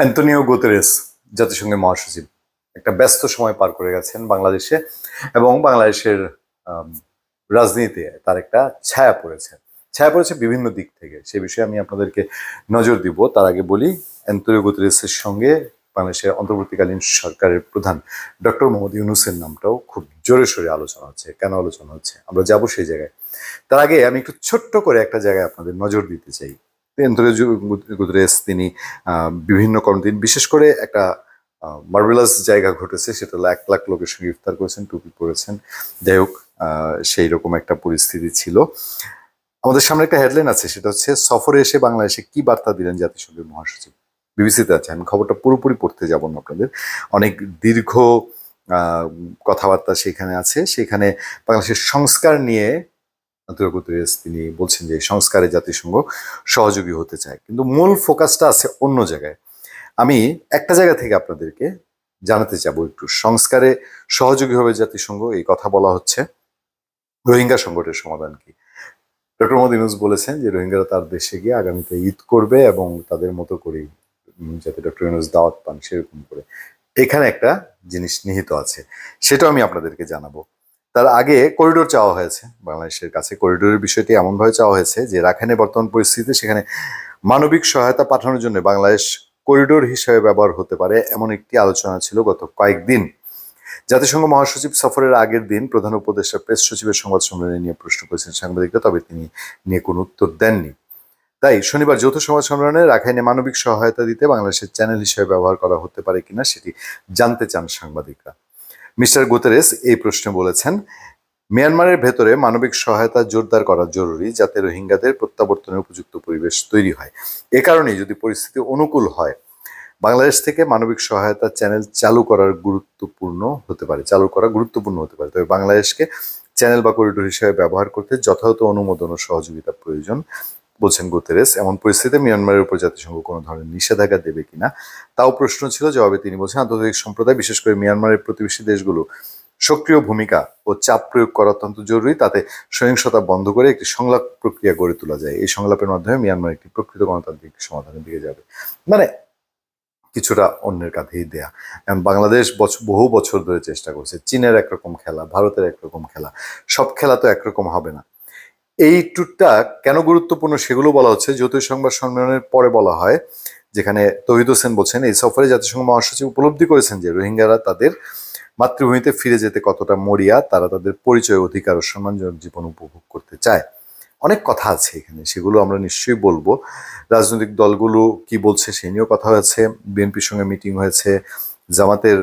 Antonio Guterres জাতিসংঘের মহাসচিব একটা ব্যস্ত সময় পার করে গেছেন বাংলাদেশে এবং বাংলাদেশের আম, রাজনীতিতে তার একটা ছায়া পড়েছে বিভিন্ন দিক থেকে। সে বিষয়ে আমি আপনাদেরকে নজর দিব। তার আগে বলি, অ্যান্তোনিও গুতেরেসের সঙ্গে বাংলাদেশের অন্তর্বর্তীকালীন সরকারের প্রধান ডক্টর মোহাম্মদ ইউনূসের নামটাও খুব জোরে সোরে আলোচনা হচ্ছে। কেন আলোচনা হচ্ছে আমরা যাবো সেই জায়গায়। তার আগে আমি একটু ছোট্ট করে একটা জায়গায় আপনাদের নজর দিতে চাই। অ্যান্তোনিও গুতেরেস তিনি বিভিন্ন কর্মদিন, বিশেষ করে একটা মার্ভেলাস জায়গা ঘটেছে, সেটা হলো 1 লাখ লোকের সঙ্গে ইফতার করেছেন, টুপি পরেছেন। যাই হোক, সেই রকম একটা পরিস্থিতি ছিল। আমাদের সামনে একটা হেডলাইন আছে, সেটা হচ্ছে সফরে এসে বাংলাদেশে কি বার্তা দিলেন জাতিসংঘের মহাসচিব। বিবিসিতে আছে, আমি খবরটা পুরোপুরি পড়তে যাব না আপনাদের। অনেক দীর্ঘ কথাবার্তা সেখানে আছে। সেখানে বাংলাদেশের সংস্কার নিয়ে অ্যান্তোনিও গুতেরেস তিনি বলছেন যে সংস্কারে জাতিসংঘ সহযোগী হতে চায়, কিন্তু মূল ফোকাসটা আছে অন্য জায়গায়। আমি একটা জায়গা থেকে আপনাদেরকে জানাতে চাবো, একটু সংস্কারে সহযোগী হবে জাতিসংঘ এই কথা বলা হচ্ছে। রোহিঙ্গা সংকটের সমাধান কি? ডক্টর মোহাম্মদ ইউনূস বলেছেন যে রোহিঙ্গারা তার দেশে গিয়ে আগামীতে ঈদ করবে এবং তাদের মতো করেই যাতে ডক্টর ইউনূস দাওয়াত পান সেরকম করে। এখানে একটা জিনিস নিহিত আছে, সেটাও আমি আপনাদেরকে জানাবো। তার আগে করিডোর চাওয়া হয়েছে বাংলাদেশের কাছে। করিডোরের বিষয়টি এমনভাবে চাওয়া হয়েছে যে রাখাইনের বর্তমান পরিস্থিতিতে সেখানে মানবিক সহায়তা পাঠানোর জন্য বাংলাদেশ করিডোর হিসেবে ব্যবহার হতে পারে, এমন একটি আলোচনা ছিল গত কয়েকদিন। জাতিসংঘ মহাসচিব সফরের আগের দিন প্রধান উপদেষ্টা প্রেস সচিবের সংবাদ সম্মেলনে নিয়ে প্রশ্ন করেছেন সাংবাদিকরা, তবে তিনি নিয়ে কোনো উত্তর দেননি। তাই শনিবার যৌথ সংবাদ সম্মেলনে রাখাইনে মানবিক সহায়তা দিতে বাংলাদেশের চ্যানেল হিসেবে ব্যবহার করা হতে পারে কিনা সেটি জানতে চান সাংবাদিকরা। মিস্টার গুতেরেস এই প্রশ্নে বলেছেন, মিয়ানমারের ভেতরে মানবিক সহায়তা জোরদার করা জরুরি, যাতে রোহিঙ্গাদের প্রত্যাবর্তনের উপযুক্ত পরিবেশ তৈরি হয়। এ কারণেই যদি পরিস্থিতি অনুকূল হয়, বাংলাদেশ থেকে মানবিক সহায়তা চ্যানেল চালু করা গুরুত্বপূর্ণ হতে পারে। তবে বাংলাদেশকে চ্যানেল বা করিডোর হিসেবে ব্যবহার করতে যথাযথ অনুমোদন ও সহযোগিতা প্রয়োজন বলছেন গুতেরেস। এমন পরিস্থিতিতে মিয়ানমারের উপর জাতিসংঘ কোনো ধরনের নিষেধাজ্ঞা দেবে কিনা তাও প্রশ্ন ছিল। জবাবে তিনি বলছেন, আন্তর্জাতিক সম্প্রদায়, বিশেষ করে মিয়ানমারের প্রতিবেশী দেশগুলো সক্রিয় ভূমিকা ও চাপ প্রয়োগ করা অত্যন্ত জরুরি। তাতে সহিংসতা বন্ধ করে একটি সংলাপ প্রক্রিয়া গড়ে তোলা যায়। এই সংলাপের মাধ্যমে মিয়ানমার একটি প্রকৃত গণতান্ত্রিক সমাধানের দিকে যাবে। মানে কিছুটা অন্যের কাঁধেই দেয়া। কারণ বাংলাদেশ বহু বছর ধরে চেষ্টা করছে। চীনের একরকম খেলা, ভারতের একরকম খেলা, সব খেলা তো একরকম হবে না। এই ট্যুরটা কেন গুরুত্বপূর্ণ সেগুলো বলা হচ্ছে। যৌথ সংবাদ সম্মেলনের পরে বলা হয়, যেখানে তৌহিদ হোসেন বলছেন, এই সফরে জাতিসংঘ মহাসচিব উপলব্ধি করেছেন যে রোহিঙ্গারা তাদের মাতৃভূমিতে ফিরে যেতে কতটা মরিয়া, তারা তাদের পরিচয়, অধিকার ও সম্মানজনক জীবন উপভোগ করতে চায়। অনেক কথা আছে এখানে, সেগুলো আমরা নিশ্চয়ই বলবো। রাজনৈতিক দলগুলো কি বলছে সে নিয়েও কথা হয়েছে। বিএনপির সঙ্গে মিটিং হয়েছে, জামাতের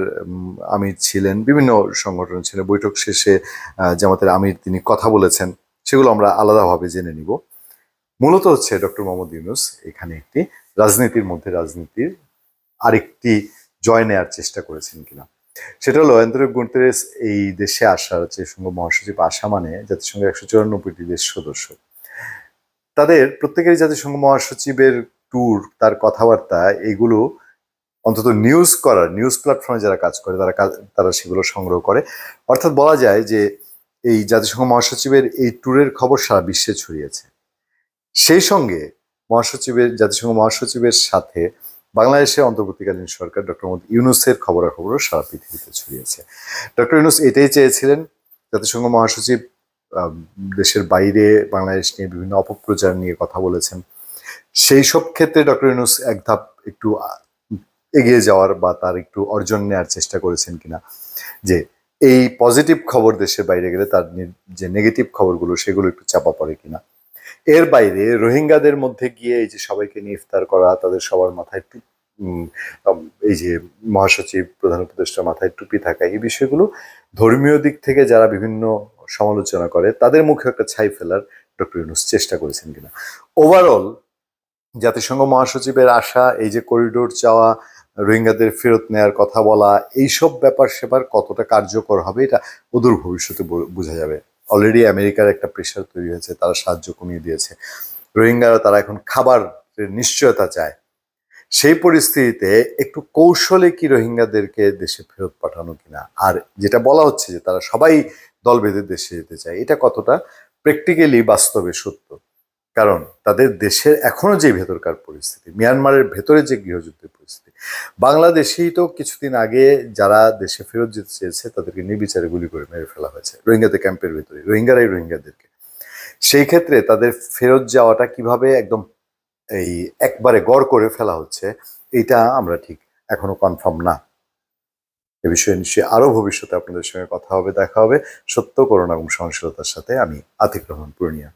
আমির ছিলেন, বিভিন্ন সংগঠন ছিলেন। বৈঠক শেষে জামাতের আমির তিনি কথা বলেছেন, সেগুলো আমরা আলাদাভাবে জেনে নিব। মূলত হচ্ছে ডক্টর মোহাম্মদ ইউনূস এখানে একটি রাজনীতির মধ্যে রাজনীতির আরেকটি জয় নেয়ার চেষ্টা করেছেন কিনা। সেটা হলো, অ্যান্তোনিও গুতেরেস এই দেশে আসার, জাতিসংঘ মহাসচিব আসা মানে জাতিসংঘের 194টি দেশ সদস্য, তাদের প্রত্যেকেরই জাতিসংঘ মহাসচিবের ট্যুর, তার কথাবার্তা, এগুলো অন্তত নিউজ প্ল্যাটফর্মে যারা কাজ করে তারা সেগুলো সংগ্রহ করে। অর্থাৎ বলা যায় যে এই জাতিসংঘ মহাসচিবের এই ট্যুরের খবর সারা বিশ্বে ছড়িয়েছে। সেই সঙ্গে জাতিসংঘ মহাসচিবের সাথে বাংলাদেশের অন্তর্বর্তীকালীন সরকার ডক্টর মোহাম্মদ ইউনূসের খবরাখবরও সারা পৃথিবীতে ছড়িয়েছে। ডক্টর ইউনূস এটাই চেয়েছিলেন, জাতিসংঘ মহাসচিব দেশের বাইরে বাংলাদেশ নিয়ে বিভিন্ন অপপ্রচার নিয়ে কথা বলেছেন। সেই সব ক্ষেত্রে ডক্টর ইউনূস এক ধাপ একটু এগিয়ে যাওয়ার বা তার একটু অর্জন নেওয়ার চেষ্টা করেছেন কিনা, যে এই পজিটিভ খবর দেশের বাইরে গেলে তার যে নেগেটিভ খবরগুলো সেগুলো একটু চাপা পড়ে কিনা। এর বাইরে রোহিঙ্গাদের মধ্যে গিয়ে এই যে সবাইকে নিয়ে ইফতার করা, তাদের সবার মাথায় এই যে মহাসচিব, প্রধান উপদেষ্টা মাথায় টুপি থাকা, এই বিষয়গুলো ধর্মীয় দিক থেকে যারা বিভিন্ন সমালোচনা করে তাদের মুখে একটা ছাই ফেলার ডক্টর ইউনূস চেষ্টা করেছেন কিনা। ওভারঅল জাতিসংঘ মহাসচিবের আশা, এই যে করিডোর চাওয়া, রোহিঙ্গাদের ফেরত নেয়ার কথা বলা, এইসব ব্যাপার সেবার কতটা কার্যকর হবে এটা অদূর ভবিষ্যতে বোঝা যাবে। অলরেডি আমেরিকার একটা প্রেশার তৈরি হয়েছে, তারা সাহায্য কমিয়ে দিয়েছে। রোহিঙ্গারা তারা এখন খাবারের নিশ্চয়তা চায়। সেই পরিস্থিতিতে একটু কৌশলে কি রোহিঙ্গাদেরকে দেশে ফেরত পাঠানো কিনা, আর যেটা বলা হচ্ছে যে তারা সবাই দল বেঁধে দেশে যেতে চায়, এটা কতটা প্র্যাকটিক্যালি বাস্তবে সত্য। কারণ তাদের দেশের এখনো যে ভেতরকার পরিস্থিতি, মিয়ানমারের ভেতরে যে গৃহযুদ্ধের পরিস্থিতি, বাংলাদেশেই তো কিছুদিন আগে যারা দেশে ফেরত যেতে চেয়েছে তাদেরকে নির্বিচারে গুলি করে মেরে ফেলা হয়েছে রোহিঙ্গাদের ক্যাম্পের ভিতরে, রোহিঙ্গারাই রোহিঙ্গাদেরকে। সেই ক্ষেত্রে তাদের ফেরত যাওয়াটা কিভাবে একদম এই একবারে গড় করে ফেলা হচ্ছে, এটা আমরা ঠিক এখনো কনফার্ম না। এ বিষয়ে নিশ্চয়ই আরো ভবিষ্যতে আপনাদের সঙ্গে কথা হবে, দেখা হবে। সত্য, করুণা এবং সহনশীলতার সাথে। আমি আতিক রহমান পূর্ণিয়া।